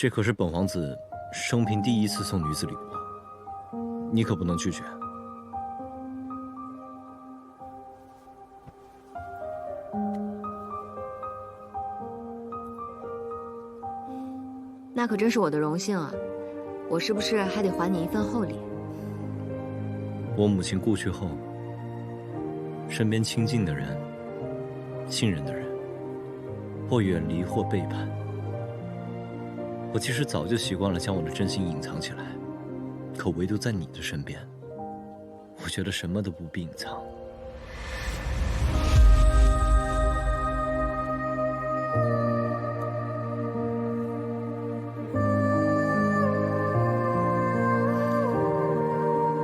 这可是本皇子生平第一次送女子礼物，你可不能拒绝。那可真是我的荣幸啊！我是不是还得还你一份厚礼？我母亲故去后，身边亲近的人、信任的人，或远离，或背叛。我其实早就习惯了将我的真心隐藏起来，可唯独在你的身边，我觉得什么都不必隐藏。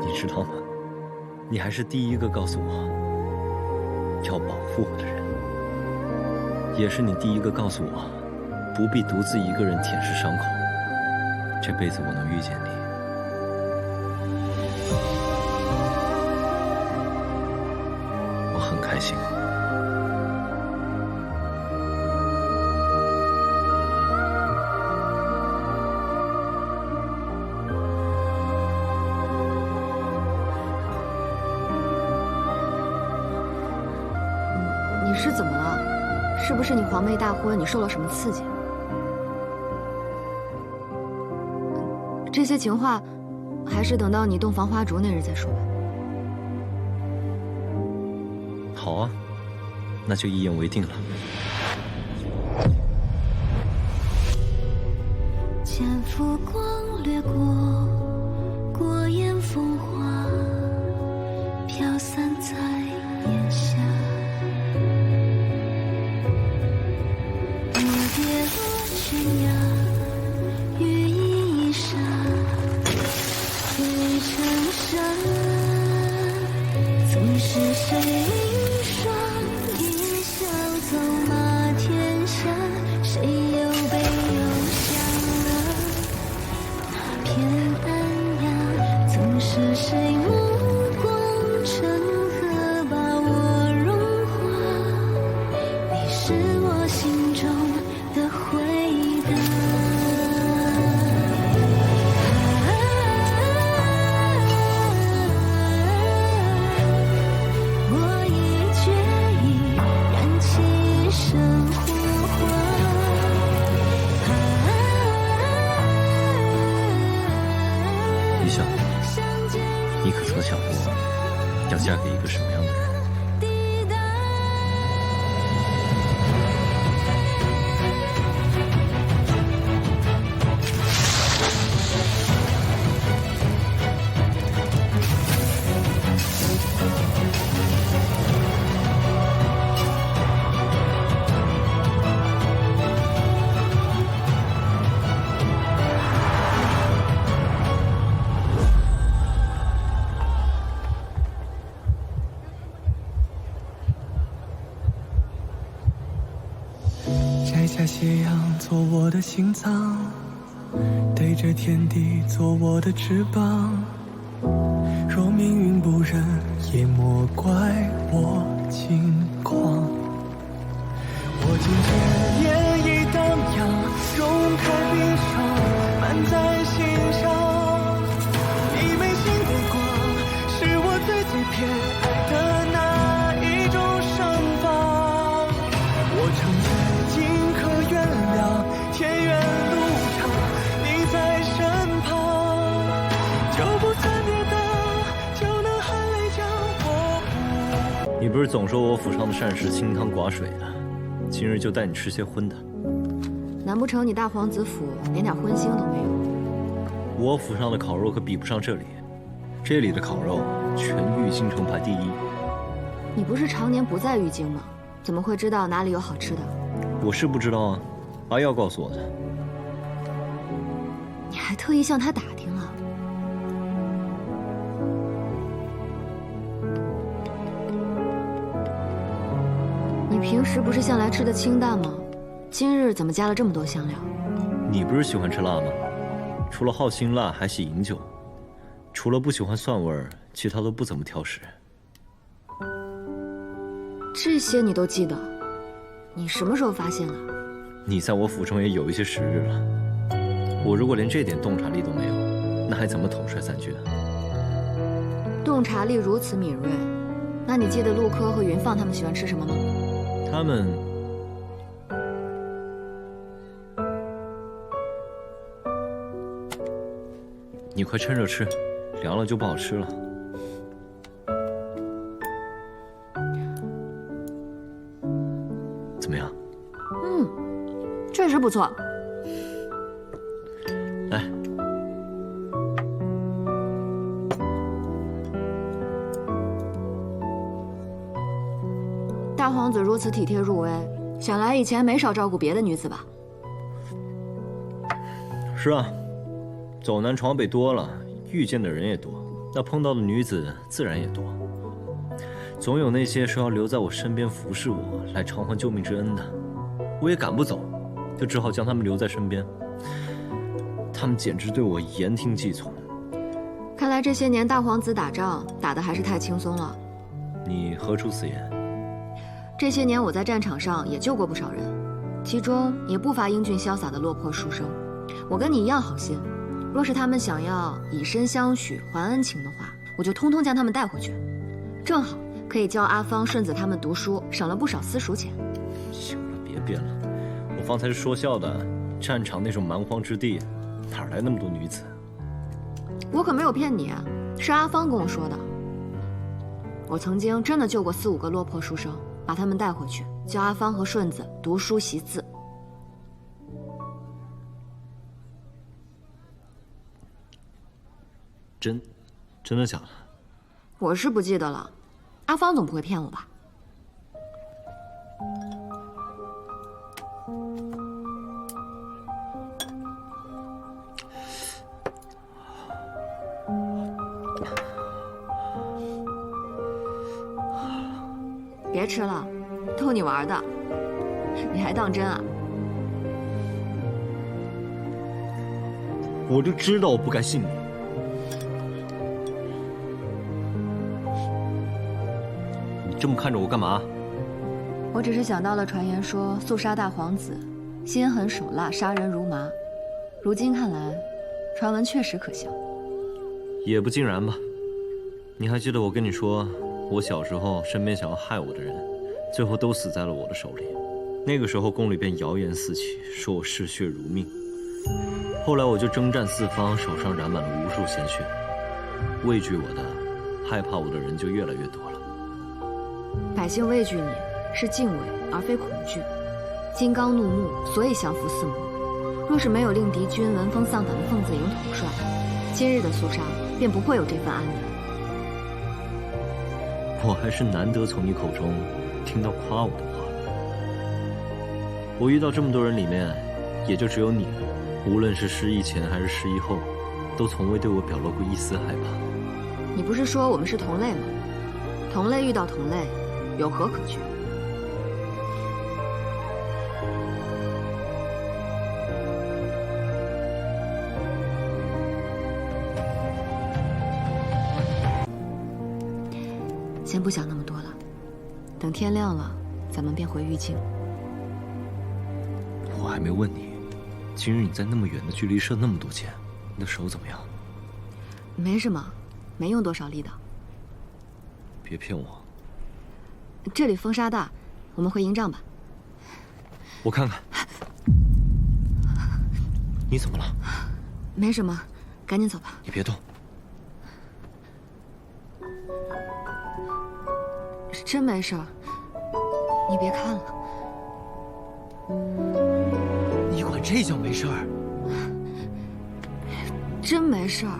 你知道吗？你还是第一个告诉我要保护我的人，也是你第一个告诉我不必独自一个人舔舐伤口。这辈子我能遇见你，我很开心。你是怎么了？是不是你皇妹大婚，你受了什么刺激？这些情话，还是等到你洞房花烛那日再说吧。好啊，那就一言为定了。千浮光掠过，过眼风华，飘散在檐下。蝴蝶落悬崖，羽翼一沙，醉成山。纵是谁凌霜，一笑走马天下，谁又悲又伤了那片安阳？纵是谁目光成河，把我融化，你是我心中的回答。我已决意燃起一生火花。李想，你可曾想过要嫁给一个什么样的人？摘下斜阳做我的心脏，对着天地做我的翅膀。若命运不忍，也莫怪我轻狂。我今天眼已荡漾，容开悲伤，满在心上。你眉心的光，是我最偏爱的那一种盛放。我承载尽可原谅，天远路长，你在身旁，就不算别的，就能含泪将我不。你不是总说我府上的膳食清汤寡水的，今日就带你吃些荤的。难不成你大皇子府连点荤腥都没有？我府上的烤肉可比不上这里，这里的烤肉全玉京城排第一。你不是常年不在玉京吗？怎么会知道哪里有好吃的？我是不知道啊，阿耀告诉我的。你还特意向他打听了？你平时不是向来吃的清淡吗？今日怎么加了这么多香料？你不是喜欢吃辣吗？除了好辛辣，还喜饮酒。除了不喜欢蒜味儿，其他都不怎么挑食。这些你都记得？你什么时候发现的？你在我府中也有一些时日了。我如果连这点洞察力都没有，那还怎么统帅3军啊？洞察力如此敏锐，那你记得陆柯和云放他们喜欢吃什么吗？他们你快趁热吃，凉了就不好吃了。怎么样？确实不错。来，大皇子如此体贴入微，想来以前没少照顾别的女子吧？是啊，走南闯北多了，遇见的人也多，那碰到的女子自然也多。总有那些说要留在我身边服侍我，来偿还救命之恩的，我也赶不走，就只好将他们留在身边。他们简直对我言听计从。看来这些年大皇子打仗打得还是太轻松了。你何出此言？这些年我在战场上也救过不少人，其中也不乏英俊潇洒的落魄书生。我跟你一样好心，若是他们想要以身相许还恩情的话，我就通通将他们带回去，正好可以教阿芳、顺子他们读书，省了不少私塾钱。行了，别编了，我方才是说笑的。战场那种蛮荒之地，哪来那么多女子？我可没有骗你，是阿芳跟我说的。我曾经真的救过4、5个落魄书生，把他们带回去，教阿芳和顺子读书习字。真的假的？我是不记得了，阿芳总不会骗我吧？别吃了，逗你玩的，你还当真啊？我就知道我不该信你。你这么看着我干嘛？我只是想到了传言说肃杀大皇子，心狠手辣，杀人如麻。如今看来，传闻确实可笑。也不尽然吧。你还记得我跟你说，我小时候身边想要害我的人，最后都死在了我的手里。那个时候宫里便谣言四起，说我嗜血如命。后来我就征战四方，手上染满了无数鲜血。畏惧我的、害怕我的人就越来越多了。百姓畏惧你，是敬畏而非恐惧。金刚怒目，所以降服四魔。若是没有令敌军闻风丧胆的凤子营统帅，今日的肃杀便不会有这份安宁。我还是难得从你口中听到夸我的话。我遇到这么多人里面，也就只有你，无论是失忆前还是失忆后，都从未对我表露过一丝害怕。你不是说我们是同类吗？同类遇到同类，有何可惧？先不想那么多了，等天亮了，咱们便回玉京。我还没问你，今日你在那么远的距离射那么多箭，你的手怎么样？没什么，没用多少力道。别骗我。这里风沙大，我们回营帐吧。我看看。你怎么了？没什么，赶紧走吧。你别动。真没事儿，你别看了。你管这叫没事儿？真没事儿。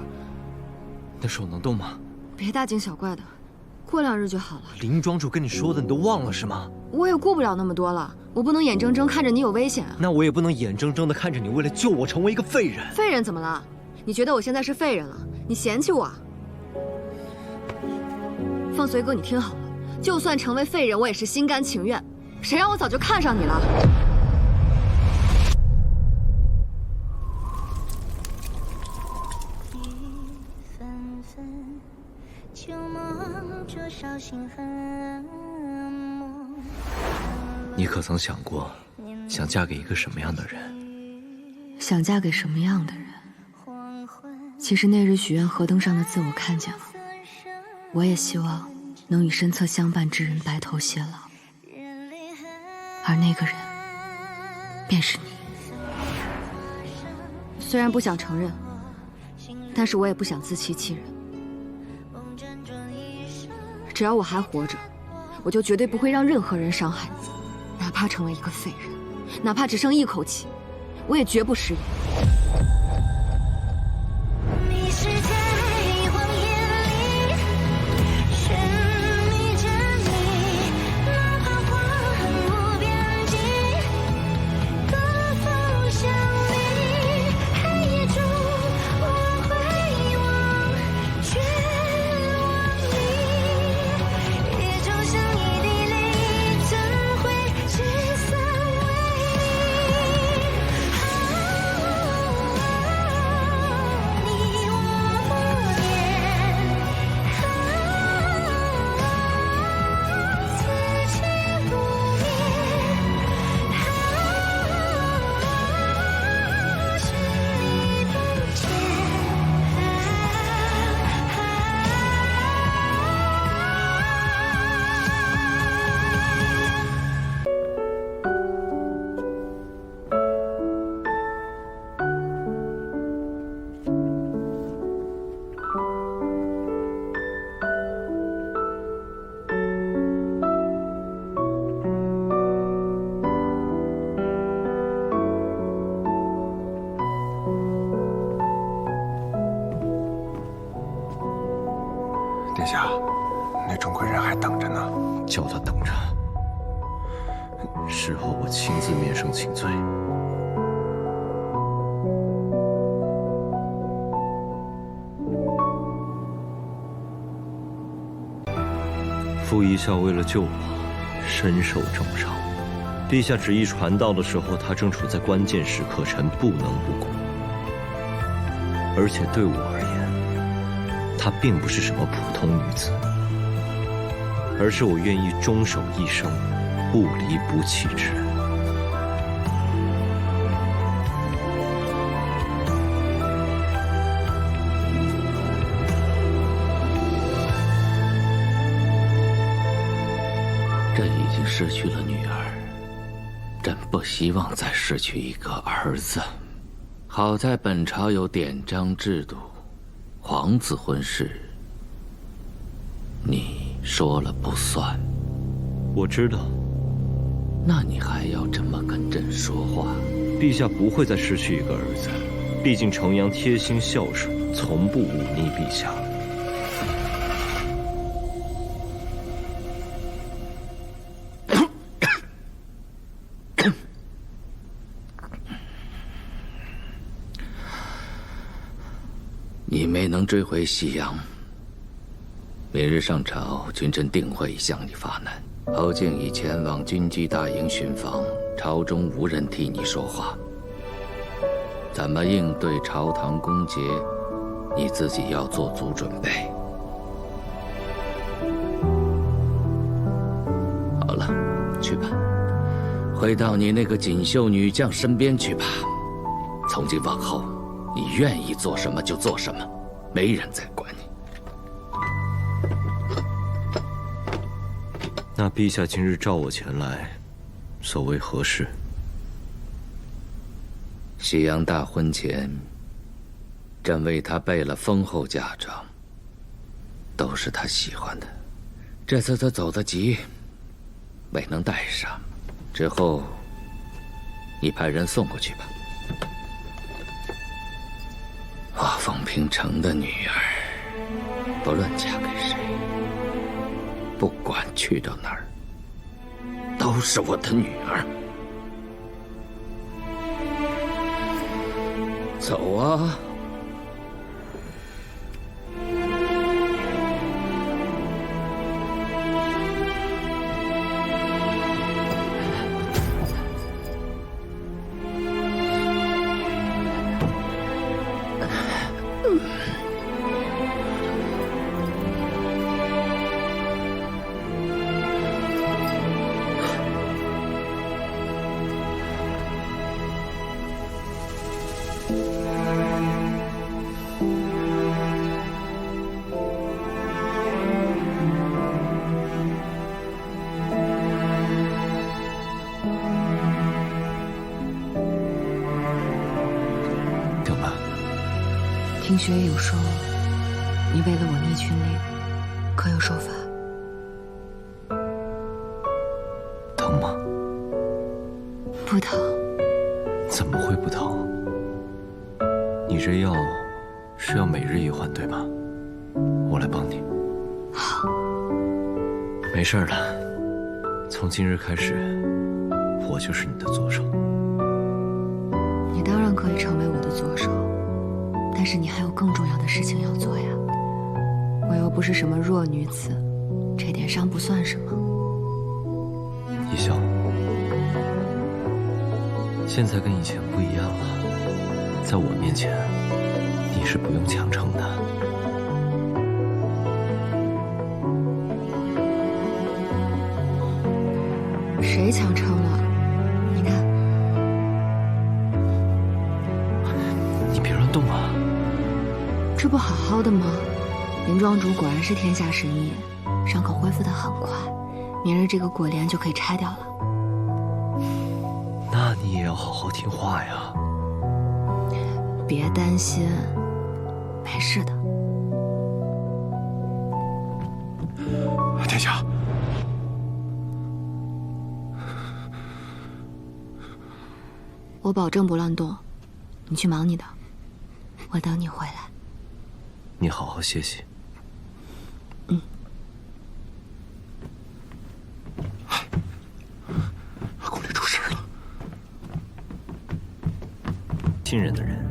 你的手能动吗？别大惊小怪的，过2日就好了。林庄主跟你说的，你都忘了是吗？我也顾不了那么多了，我不能眼睁睁看着你有危险啊。那我也不能眼睁睁的看着你为了救我成为一个废人。废人怎么了？你觉得我现在是废人了？你嫌弃我啊？放随哥，你听好了，就算成为废人，我也是心甘情愿。谁让我早就看上你了？你可曾想过，想嫁给一个什么样的人？想嫁给什么样的人？其实那日许愿河灯上的字我看见了，我也希望能与身侧相伴之人白头偕老，而那个人便是你。虽然不想承认，但是我也不想自欺欺人。只要我还活着，我就绝对不会让任何人伤害你，哪怕成为一个废人，哪怕只剩一口气，我也绝不食言。迷失在谎言里，寻觅着你，哪怕荒无边际，可否想你？黑夜中我回望，绝望你，也就像一滴泪，怎会聚散为你？你我默念，此情不灭，是你不见。殿下，那钟馗人还等着呢。叫他等着，事后我亲自面圣请罪。傅一笑为了救我，身受重伤。陛下旨意传到的时候，他正处在关键时刻，臣不能不顾。而且对我而言，她并不是什么普通女子，而是我愿意终守一生、不离不弃之人。朕已经失去了女儿，朕不希望再失去一个儿子。好在本朝有典章制度，皇子婚事，你说了不算。我知道，那你还要这么跟朕说话？陛下不会再失去一个儿子，毕竟程阳贴心孝顺，从不忤逆陛下。你没能追回西洋，明日上朝，群臣定会向你发难。后竟已前往军机大营巡防，朝中无人替你说话。怎么应对朝堂公节，你自己要做足准备。好了，去吧，回到你那个锦绣女将身边去吧。从今往后，你愿意做什么就做什么，没人再管你。那陛下今日召我前来，所谓何事？西洋大婚前，朕为他备了丰厚嫁妆，都是他喜欢的。这次他走得急，未能带上，之后你派人送过去吧。我凤平城的女儿，不论嫁给谁，不管去到哪儿，都是我的女儿。走啊！听学友说，你为了我逆军令，可有受罚？疼吗？不疼。怎么会不疼？你这药是要每日一换，对吧？我来帮你。好。没事了，从今日开始，我就是你的左手。你当然可以成为我的左手，但是你还有更重要的事情要做呀。我又不是什么弱女子，这点伤不算什么。一笑，现在跟以前不一样了，在我面前，你是不用强撑的。谁强撑了？你看，你别乱动啊！这不好好的吗？林庄主果然是天下神医，伤口恢复得很快，明日这个果帘就可以拆掉了。那你也要好好听话呀。别担心，没事的。殿下，我保证不乱动，你去忙你的，我等你回来。你好好歇息。宫里出事了。信任的人，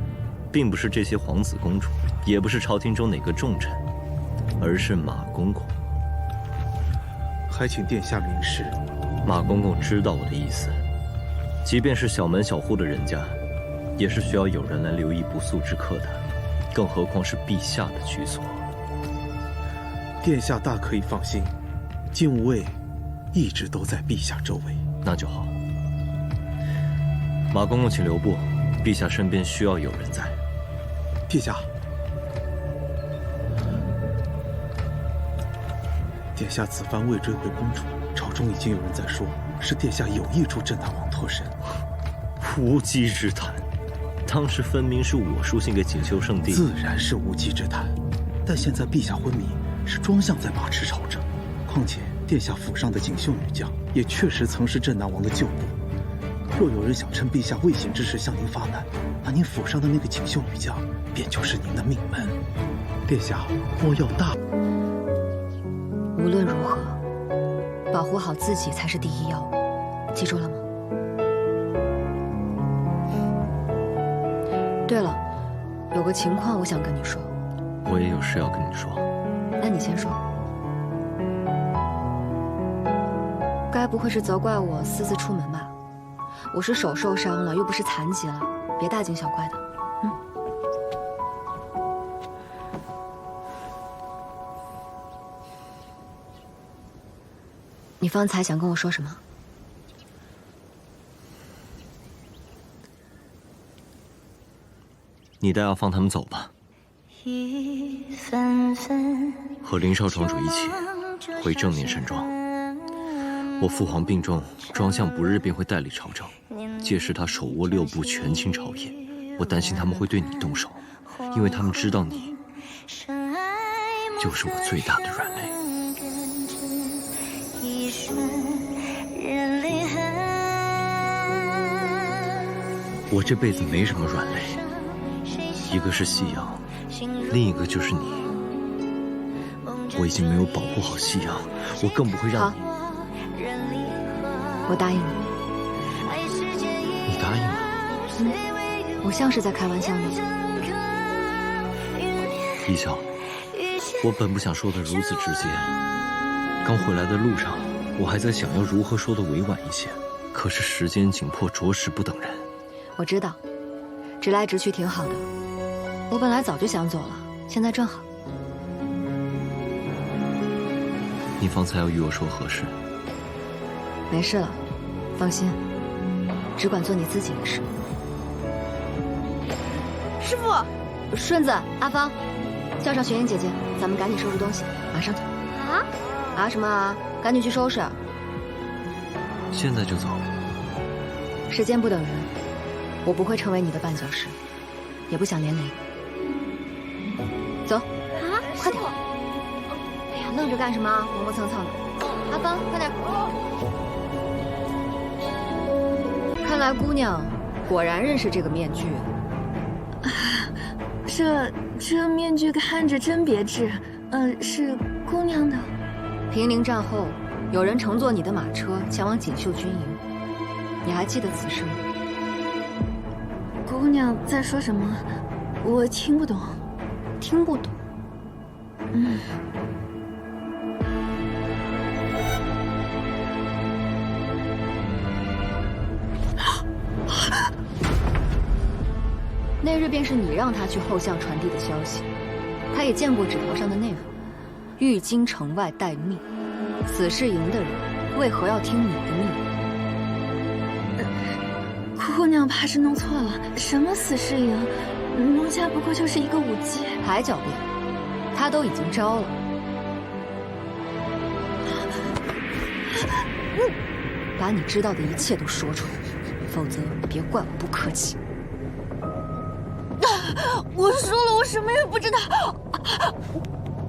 并不是这些皇子公主，也不是朝廷中哪个重臣，而是马公公。还请殿下明示。马公公知道我的意思，即便是小门小户的人家，也是需要有人来留意不速之客的，更何况是陛下的居所。殿下大可以放心，禁务卫一直都在陛下周围。那就好。马公公请留步，陛下身边需要有人在。殿下，殿下此番未追回公主，朝中已经有人在说，是殿下有意助镇南王脱身。无稽之谈！当时分明是我书信给锦绣圣地。自然是无稽之谈，但现在陛下昏迷，是庄相在把持朝政。况且殿下府上的锦绣女将，也确实曾是镇南王的旧部。若有人想趁陛下未醒之时向您发难，那您府上的那个锦绣女将，便就是您的命门。殿下莫要大。无论如何，保护好自己才是第一要务，记住了吗？对了，有个情况我想跟你说。我也有事要跟你说。那你先说。该不会是责怪我私自出门吧？我是手受伤了，又不是残疾了，别大惊小怪的。你方才想跟我说什么？你带药放他们走吧，和林少庄主一起回正念山庄。我父皇病重，庄相不日便会代理朝政，届时他手握6部权倾朝野，我担心他们会对你动手，因为他们知道你就是我最大的软肋。我这辈子没什么软肋，一个是夕阳，另一个就是你。我已经没有保护好夕阳，我更不会让你。我答应你。你答应了？我像是在开玩笑吗？一笑，我本不想说的如此直接。刚回来的路上，我还在想要如何说的委婉一些，可是时间紧迫，着实不等人。我知道，直来直去挺好的。我本来早就想走了，现在正好。你方才要与我说何事？没事了，放心，只管做你自己的事。师傅，顺子、阿芳，叫上玄影姐姐，咱们赶紧收拾东西，马上走。啊什么啊？赶紧去收拾。现在就走？时间不等人，我不会成为你的绊脚石，也不想连累你。走，快点！哎呀，愣着干什么？磨磨蹭蹭的。阿芳，快点！看来姑娘果然认识这个面具。这面具看着真别致，是姑娘的。平陵战后，有人乘坐你的马车前往锦绣军营，你还记得此事吗？姑娘在说什么？我听不懂。听不懂。那日便是你让他去后巷传递的消息，他也见过纸条上的内容：玉京城外待命。死士营的人为何要听你的命令？姑娘怕是弄错了，什么死士营？奴家不过就是一个舞姬。还狡辩？他都已经招了。把你知道的一切都说出来，否则别怪我不客气。我输了，我什么也不知道。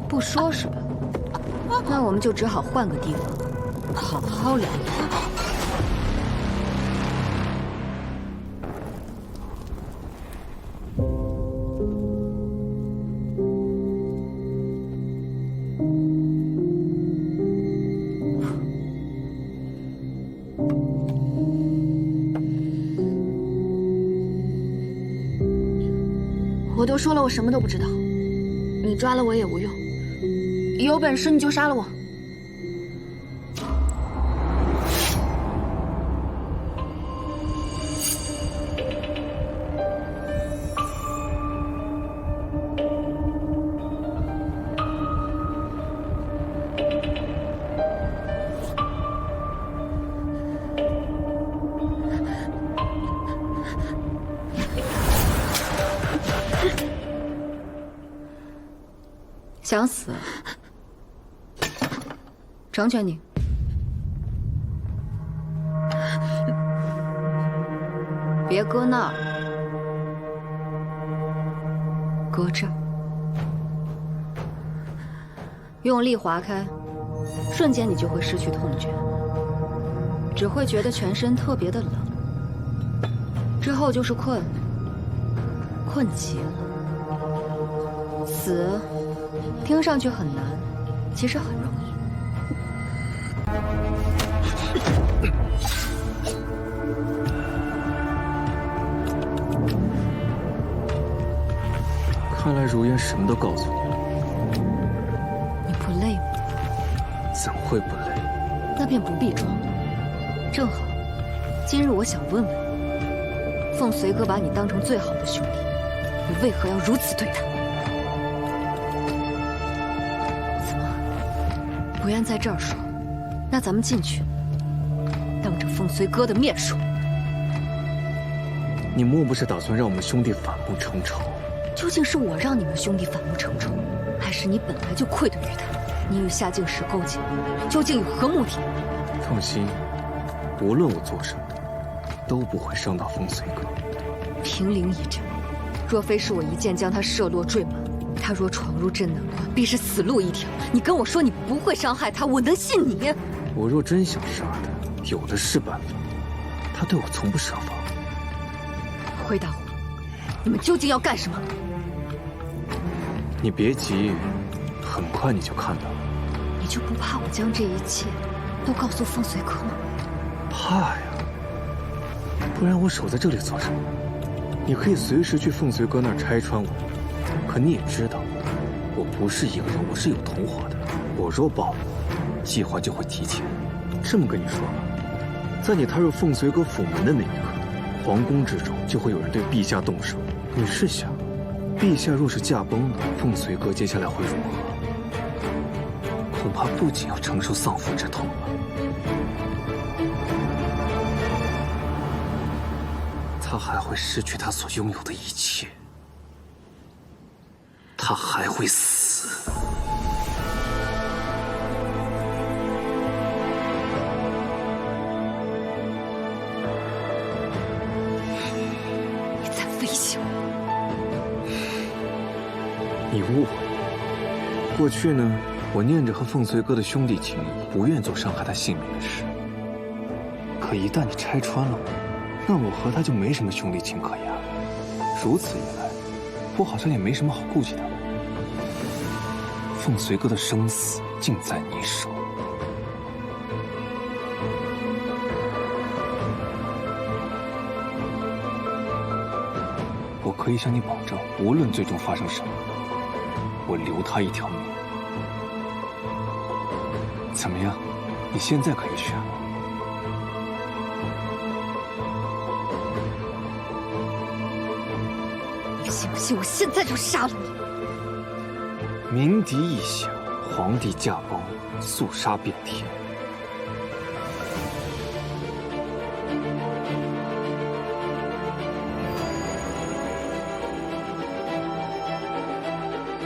不说是吧？那我们就只好换个地方，好好聊聊。我都说了，我什么都不知道。你抓了我也无用，有本事你就杀了我。想死？成全你。别搁那儿，搁这儿，用力划开，瞬间你就会失去痛觉，只会觉得全身特别的冷。之后就是困，困极了。死，听上去很难，其实很容易。看来如烟什么都告诉你了。你不累吗？怎会不累？那便不必装了。正好，今日我想问问你，凤随哥把你当成最好的兄弟，你为何要如此对他？怎么，不愿在这儿说？那咱们进去，当着凤随哥的面说。你莫不是打算让我们兄弟反目成仇？究竟是我让你们兄弟反目成仇，还是你本来就愧对于他？你与夏静时勾结，究竟有何目的？放心，无论我做什么，都不会伤到凤随哥。平陵一战，若非是我一箭将他射落坠马，他若闯入镇南关，必是死路一条。你跟我说你不会伤害他，我能信你？我若真想杀他，有的是办法。他对我从不设防。回答我，你们究竟要干什么？你别急，很快你就看到了。你就不怕我将这一切都告诉凤随哥吗？怕呀，不然我守在这里做什么？你可以随时去凤随哥那儿拆穿我，可你也知道，我不是一个人，我是有同伙的。我若报，计划就会提前。这么跟你说吧，在你踏入凤随哥府门的那一刻，皇宫之中就会有人对陛下动手。你试想，陛下若是驾崩了，凤随哥接下来会如何？恐怕不仅要承受丧父之痛吧。他还会失去他所拥有的一切，他还会死。你在威胁我？你误会了。过去呢，我念着和凤随哥的兄弟情谊，不愿做伤害他性命的事。可一旦你拆穿了我，那我和他就没什么兄弟情可言了。如此一来，我好像也没什么好顾忌的了。凤随哥的生死尽在你手。我可以向你保证，无论最终发生什么，我留他一条命。怎么样？你现在可以选了。你信不信我现在就杀了你？鸣笛一响，皇帝驾崩，肃杀遍天。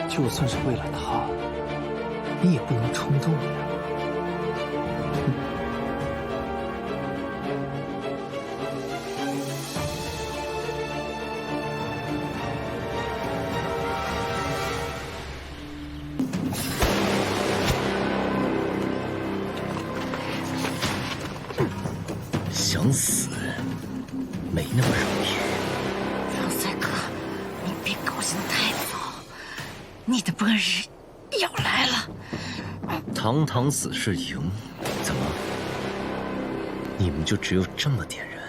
就算是为了他，你也不能冲动呀。想死，没那么容易。方帅哥，你别高兴太早，你的末日要来了。堂堂死士营，怎么？你们就只有这么点人？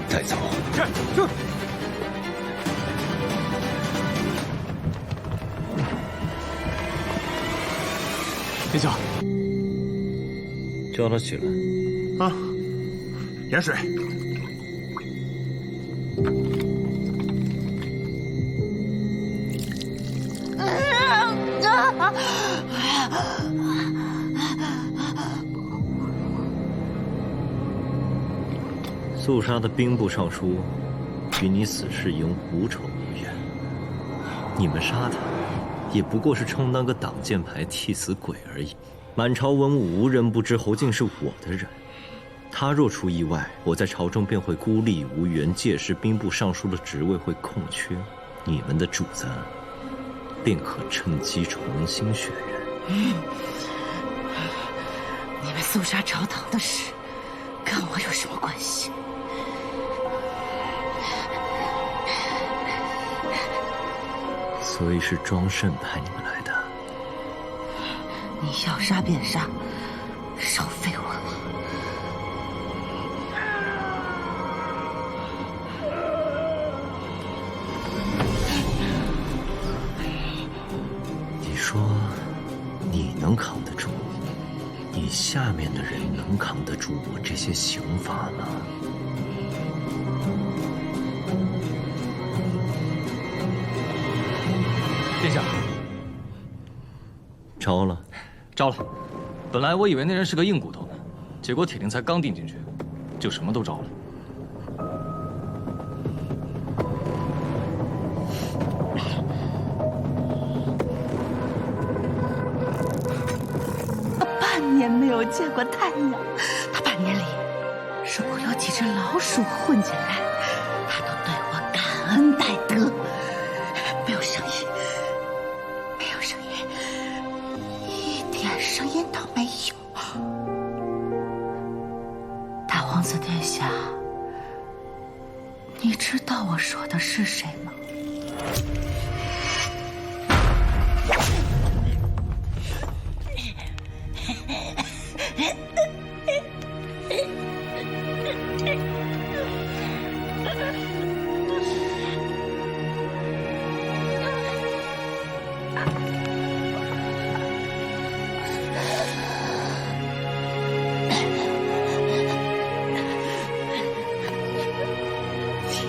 带走。是。殿下，叫他起来。啊，盐水。肃杀的兵部尚书，与你死士营无仇无怨。你们杀他，也不过是充当个挡箭牌、替死鬼而已。满朝文武无人不知侯静是我的人，他若出意外，我在朝中便会孤立无援，届时兵部尚书的职位会空缺，你们的主子便可趁机重新选人。你们肃杀朝堂的事，跟我有什么关系？所以是庄慎派你们来的。你要杀便杀，少废话了。你说你能扛得住，你下面的人能扛得住我这些刑罚吗？殿下，招了，招了。本来我以为那人是个硬骨头呢，结果铁令才刚钉进去，就什么都招了。他半年没有见过太阳，他半年里，如果有几只老鼠混进来，他都对我感恩戴德。没有声音。声音都没有。大王子殿下，你知道我说的是谁吗？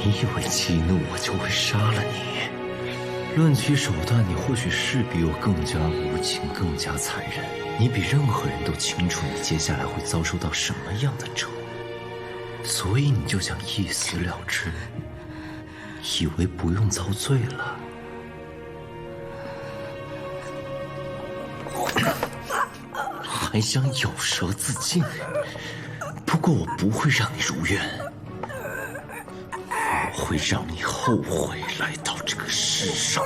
你以为激怒我就会杀了你？论起手段，你或许是比我更加无情，更加残忍。你比任何人都清楚你接下来会遭受到什么样的折磨，所以你就想一死了之，以为不用遭罪了。还想咬舌自尽，不过我不会让你如愿，我会让你后悔来到这个世上。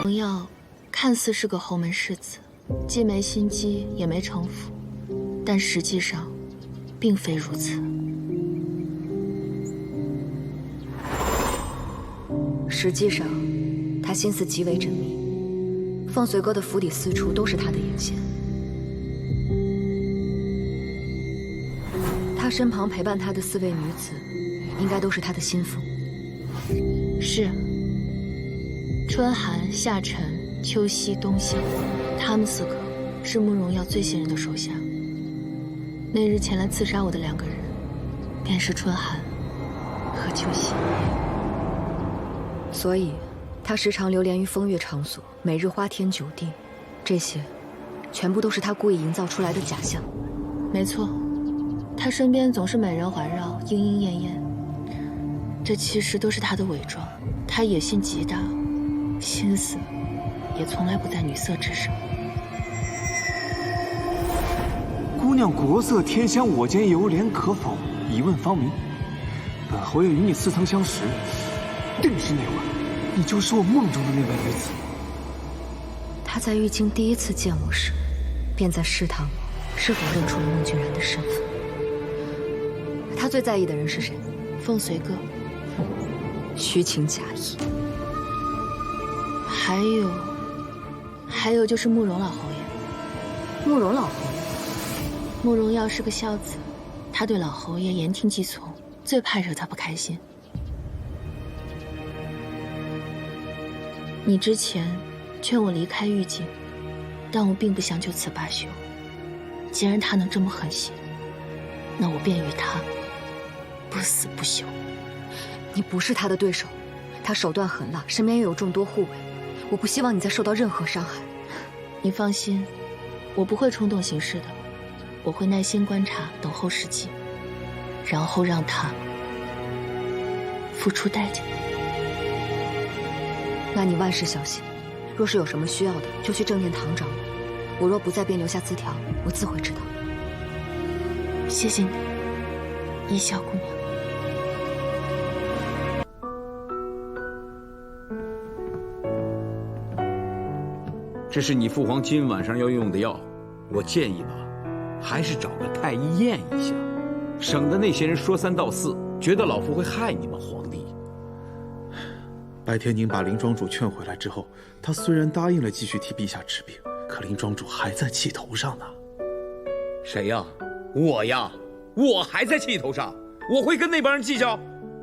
荣耀看似是个侯门世子，既没心机，也没城府，但实际上，并非如此。实际上，他心思极为缜密，凤随哥的府邸四处都是他的眼线。他身旁陪伴他的4位女子，应该都是他的心腹。是。春寒、夏晨、秋夕、冬夏，他们4个是慕容耀最信任的手下。那日前来刺杀我的2个人，便是春寒和秋夕。所以，他时常流连于风月场所，每日花天酒地，这些，全部都是他故意营造出来的假象。没错，他身边总是美人环绕，莺莺燕燕，这其实都是他的伪装。他野心极大，心思也从来不在女色之上。姑娘国色天香，我间犹怜，可否一问方明？本侯爷与你似曾相识，定是那位，你就是我梦中的那位女子。他在玉京第一次见我时，便在试探我是否认出了孟俊然的身份。他最在意的人是谁？凤随哥。虚情假意。还有就是慕容老侯爷。慕容老侯爷，慕容耀是个孝子，他对老侯爷言听计从，最怕惹他不开心。你之前劝我离开玉京，但我并不想就此罢休。既然他能这么狠心，那我便与他不死不休。你不是他的对手，他手段狠辣，身边又有众多护卫，我不希望你再受到任何伤害。你放心，我不会冲动行事的，我会耐心观察，等候时机，然后让他付出代价。那你万事小心，若是有什么需要的，就去正殿堂找我。我若不在，便留下字条，我自会知道。谢谢你，一笑姑娘。这是你父皇今晚上要用的药，我建议吧，还是找个太医验一下，省得那些人说3道4，觉得老夫会害你们皇帝。白天您把林庄主劝回来之后，他虽然答应了继续替陛下治病，可林庄主还在气头上呢。谁呀？我呀，我还在气头上，我会跟那帮人计较？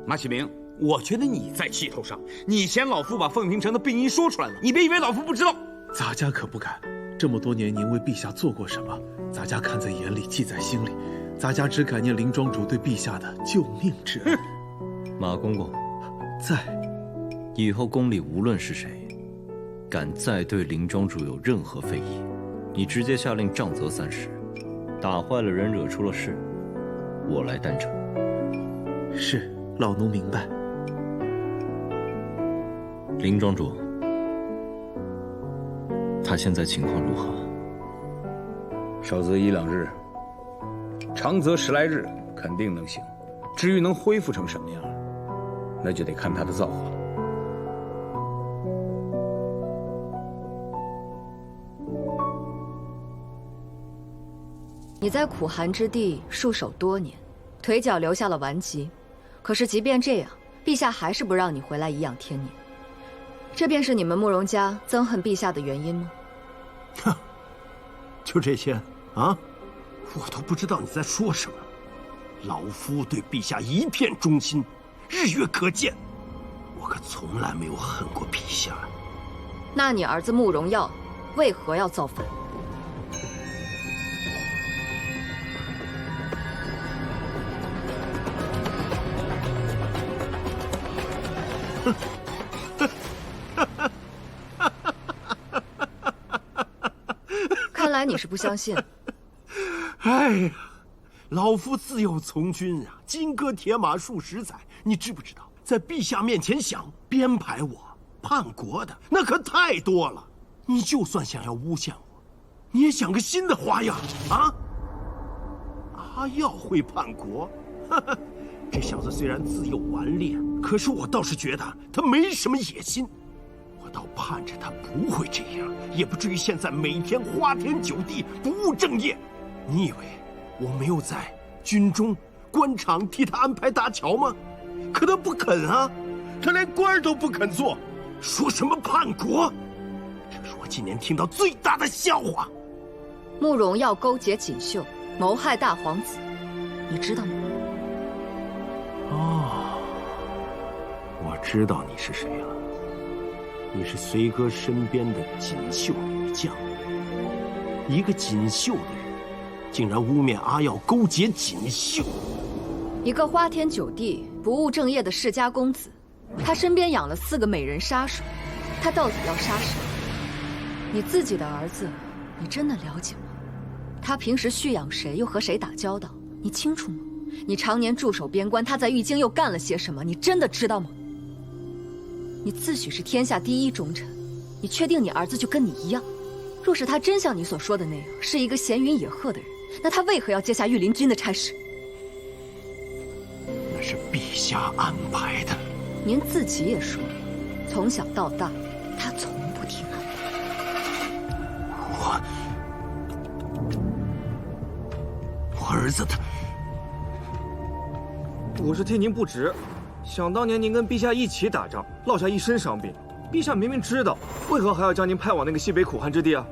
马启明，我觉得你在气头上，你嫌老夫把凤平城的病因说出来了，你别以为老夫不知道。咱家可不敢，这么多年您为陛下做过什么，咱家看在眼里，记在心里。咱家只感念林庄主对陛下的救命之恩。马公公，在。以后宫里无论是谁，敢再对林庄主有任何非议，你直接下令杖责30，打坏了人，惹出了事，我来担责。是，老奴明白。林庄主，他现在情况如何？少则1、2日，长则10来日，肯定能行。至于能恢复成什么样，那就得看他的造化了。你在苦寒之地戍守多年，腿脚留下了顽疾，可是即便这样，陛下还是不让你回来颐养天年。这便是你们慕容家憎恨陛下的原因吗？哼，就这些啊？我都不知道你在说什么。老夫对陛下一片忠心，日月可见。我可从来没有恨过陛下。那你儿子慕容耀为何要造反？来你是不相信。哎呀，老夫自幼从军啊，金戈铁马数十载，你知不知道，在陛下面前想编排我叛国的那可太多了。你就算想要诬陷我，你也想个新的花样啊！阿耀会叛国？这小子虽然自幼顽劣，可是我倒是觉得他没什么野心。我倒盼着他不会这样，也不至于现在每天花天酒地，不务正业。你以为我没有在军中、官场替他安排搭桥吗？可他不肯啊，他连官都不肯做，说什么叛国？这是我今年听到最大的笑话。慕容耀勾结锦绣，谋害大皇子，你知道吗？哦，我知道你是谁了。你是随哥身边的锦绣女将。一个锦绣的人，竟然污蔑阿耀勾结锦绣。一个花天酒地、不务正业的世家公子，他身边养了4个美人杀手，他到底要杀谁？你自己的儿子，你真的了解吗？他平时蓄养谁，又和谁打交道，你清楚吗？你常年驻守边关，他在玉京又干了些什么？你真的知道吗？你自诩是天下第一忠臣，你确定你儿子就跟你一样？若是他真像你所说的那样，是一个闲云野鹤的人，那他为何要接下御林军的差事？那是陛下安排的。您自己也说，从小到大，他从不听安排。我儿子他……我是替您不值。想当年您跟陛下一起打仗，落下一身伤病，陛下明明知道，为何还要将您派往那个西北苦寒之地啊？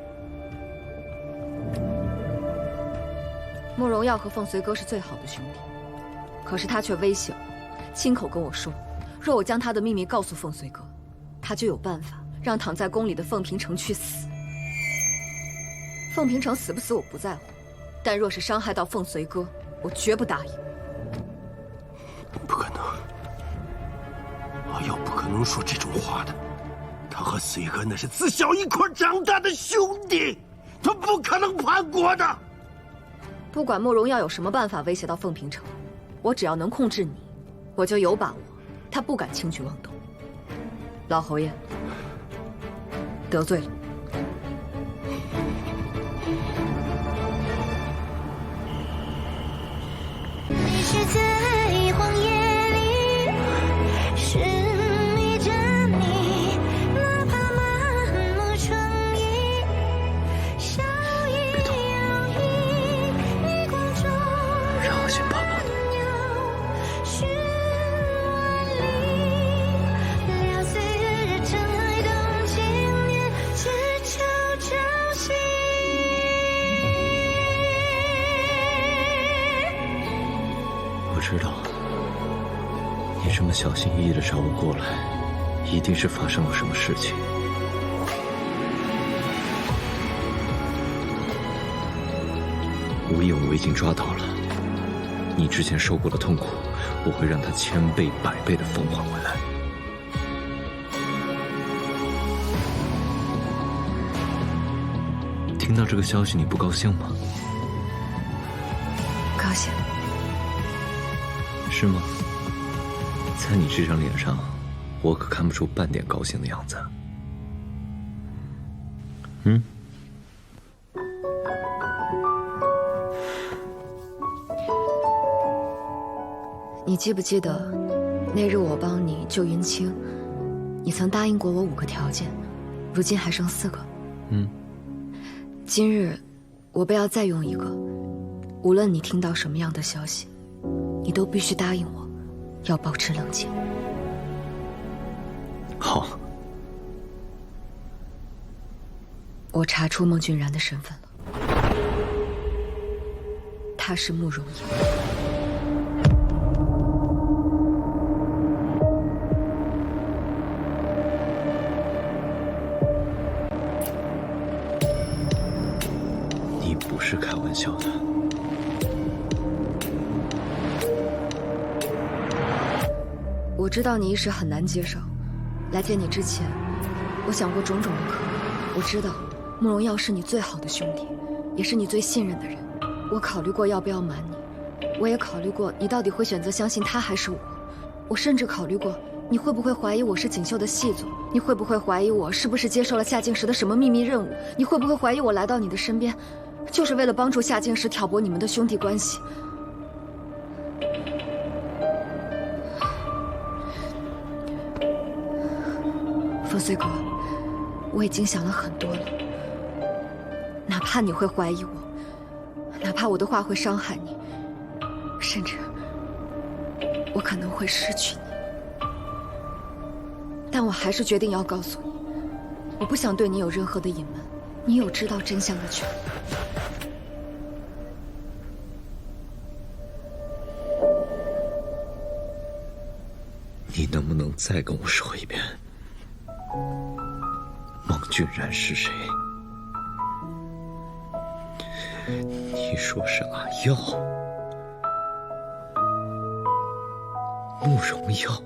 慕容耀和凤随哥是最好的兄弟，可是他却威胁我，亲口跟我说，若我将他的秘密告诉凤随哥，他就有办法让躺在宫里的凤平城去死。凤平城死不死我不在乎，但若是伤害到凤随哥，我绝不答应。不可能，阿耀不可能说这种话的。他和随哥那是自小一块长大的兄弟，他不可能叛国的。不管慕容耀有什么办法威胁到凤平城，我只要能控制你，我就有把握，他不敢轻举妄动。老侯爷，得罪了。你是在荒野里寻觅着你，哪怕满目疮痍，笑意摇曳，逆光中让我先抱抱你。寻万里，聊岁月尘埃动经年，只求朝夕。我知道，你这么小心翼翼地找我过来，一定是发生了什么事情。吴影我已经抓到了，你之前受过的痛苦，我会让他1000倍、100倍的奉还回来。听到这个消息，你不高兴吗？高兴。是吗？在你这张脸上，我可看不出半点高兴的样子。嗯？你记不记得，那日我帮你救云清，你曾答应过我5个条件，如今还剩4个。嗯。今日，我不要再用一个，无论你听到什么样的消息，你都必须答应我，要保持冷静。好。我查出孟俊然的身份了，他是慕容耀。你不是开玩笑的。我知道你一时很难接受，来见你之前，我想过种种的可能。我知道慕容耀是你最好的兄弟，也是你最信任的人。我考虑过要不要瞒你，我也考虑过你到底会选择相信他还是我。我甚至考虑过你会不会怀疑我是锦绣的细作，你会不会怀疑我是不是接受了夏静时的什么秘密任务，你会不会怀疑我来到你的身边，就是为了帮助夏静时挑拨你们的兄弟关系。风随哥，我已经想了很多了。哪怕你会怀疑我，哪怕我的话会伤害你，甚至我可能会失去你，但我还是决定要告诉你，我不想对你有任何的隐瞒，你有知道真相的权利。你能不能再跟我说一遍，孟俊然是谁？你说是阿耀，慕容耀。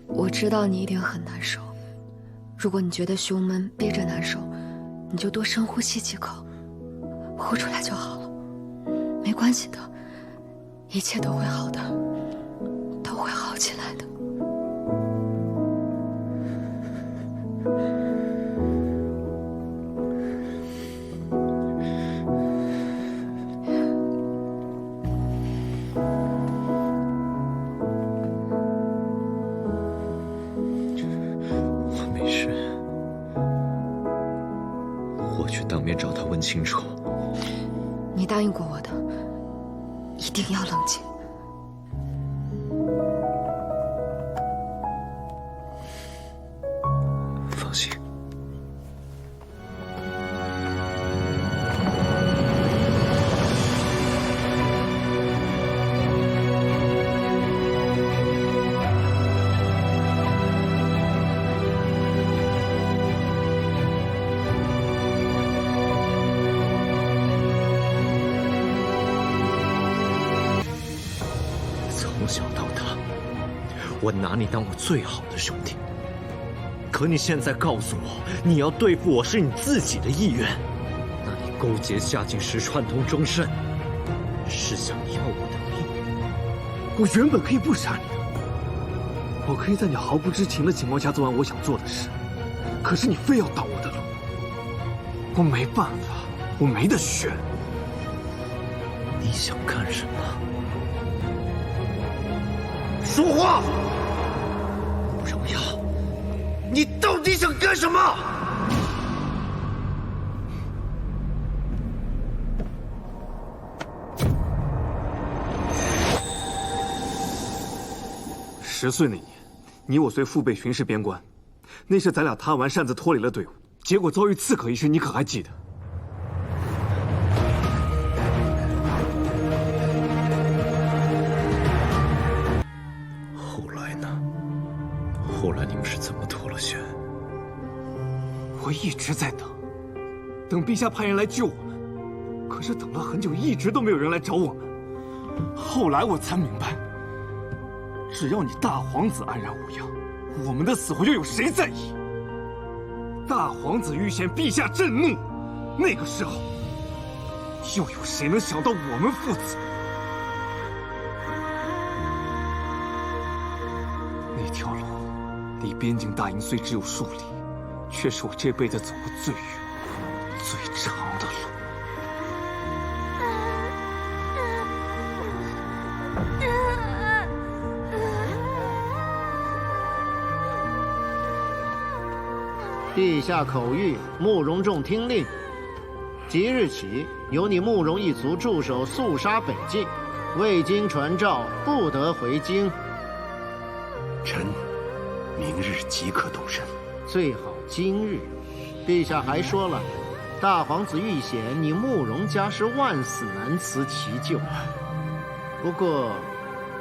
我知道你一定很难受，如果你觉得胸闷憋着难受，你就多深呼吸几口，呼出来就好了。没关系的，一切都会好的，都会好起来的。我没事，我去当面找他问清楚。你答应过我的，一定要冷静。放心。从小到大，我拿你当我最好的兄弟。可你现在告诉我，你要对付我是你自己的意愿，那你勾结夏静时串通钟慎，是想要我的命？我原本可以不杀你的，我可以在你毫不知情的情况下做完我想做的事，可是你非要挡我的路，我没办法，我没得选。你想干什么？说话！慕容耀，你到底想干什么？10岁那年，你我随父辈巡视边关，那是咱俩贪玩擅自脱离了队伍，结果遭遇刺客一事，你可还记得？后来呢？后来你们是怎么脱了险？我一直在等陛下派人来救我们，可是等了很久，一直都没有人来找我们。后来我才明白，只要你大皇子安然无恙，我们的死活又有谁在意？大皇子遇险，陛下震怒，那个时候，又有谁能想到我们父子？那条路离边境大营虽只有数里，却是我这辈子走过最远、最长的路。陛下口谕，慕容仲听令：即日起，由你慕容一族驻守肃杀北境，未经传召，不得回京。臣明日即可动身。最好今日。陛下还说了，大皇子遇险，你慕容家是万死难辞其咎。不过，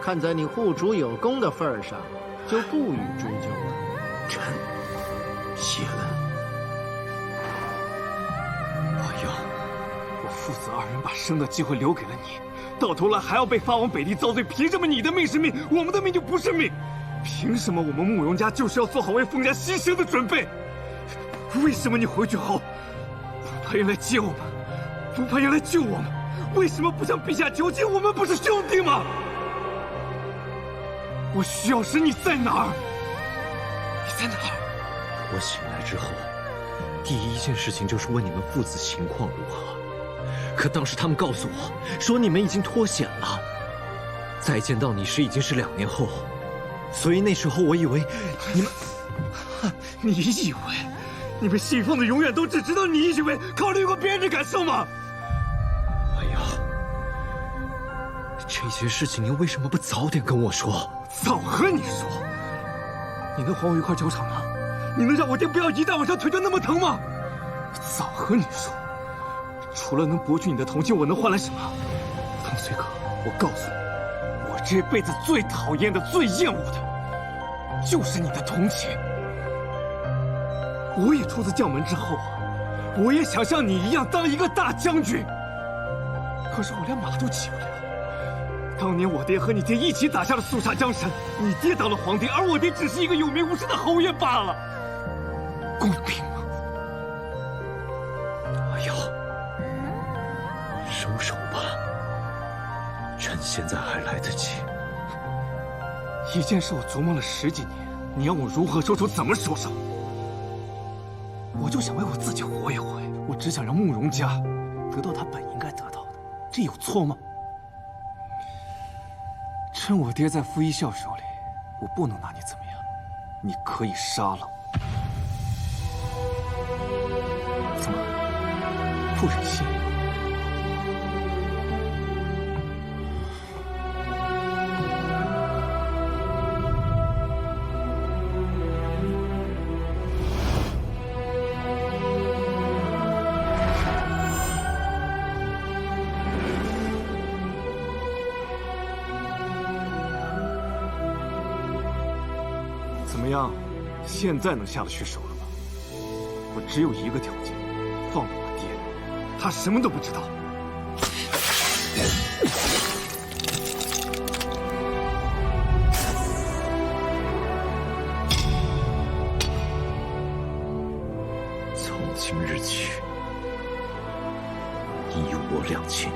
看在你护主有功的份儿上，就不予追究了。臣谢了。我父子二人把生的机会留给了你，到头来还要被发往北地遭罪，凭什么你的命是命，我们的命就不是命？凭什么我们慕容家就是要做好为凤家牺牲的准备？为什么你回去后不派人来接我们，不派人来救我们？为什么不向陛下求情？我们不是兄弟吗？我需要时你在哪儿？你在哪儿？我醒来之后，第一件事情就是问你们父子情况如何。可当时他们告诉我说你们已经脱险了，再见到你时已经是2年后，所以那时候我以为你们……你以为你们信奉的永远都只知道你以为，考虑过别人的感受吗？哎呀，这些事情您为什么不早点跟我说？早和你说，你能还我一块酒厂吗？你能让我爹不要一大晚上腿就那么疼吗？早和你说，除了能博取你的同情，我能换来什么？风随哥，我告诉你，我这辈子最讨厌的、最厌恶的，就是你的同情。我也出自将门之后啊，我也想像你一样当一个大将军，可是我连马都骑不了。当年我爹和你爹一起打下了肃杀江山，你爹当了皇帝，而我爹只是一个有名无实的侯爷罢了，公平吗？哎呀，收手吧，趁现在还来得及。一件事我琢磨了10几年，你让我如何收手，怎么收手？我就想为我自己活一回，我只想让慕容家得到他本应该得到的，这有错吗？趁我爹在傅一笑手里，我不能拿你怎么样，你可以杀了我。怎么不忍心？怎么样，现在能下得去手了吧？我只有一个条件，放了我爹，他什么都不知道。从今日起，你我两清。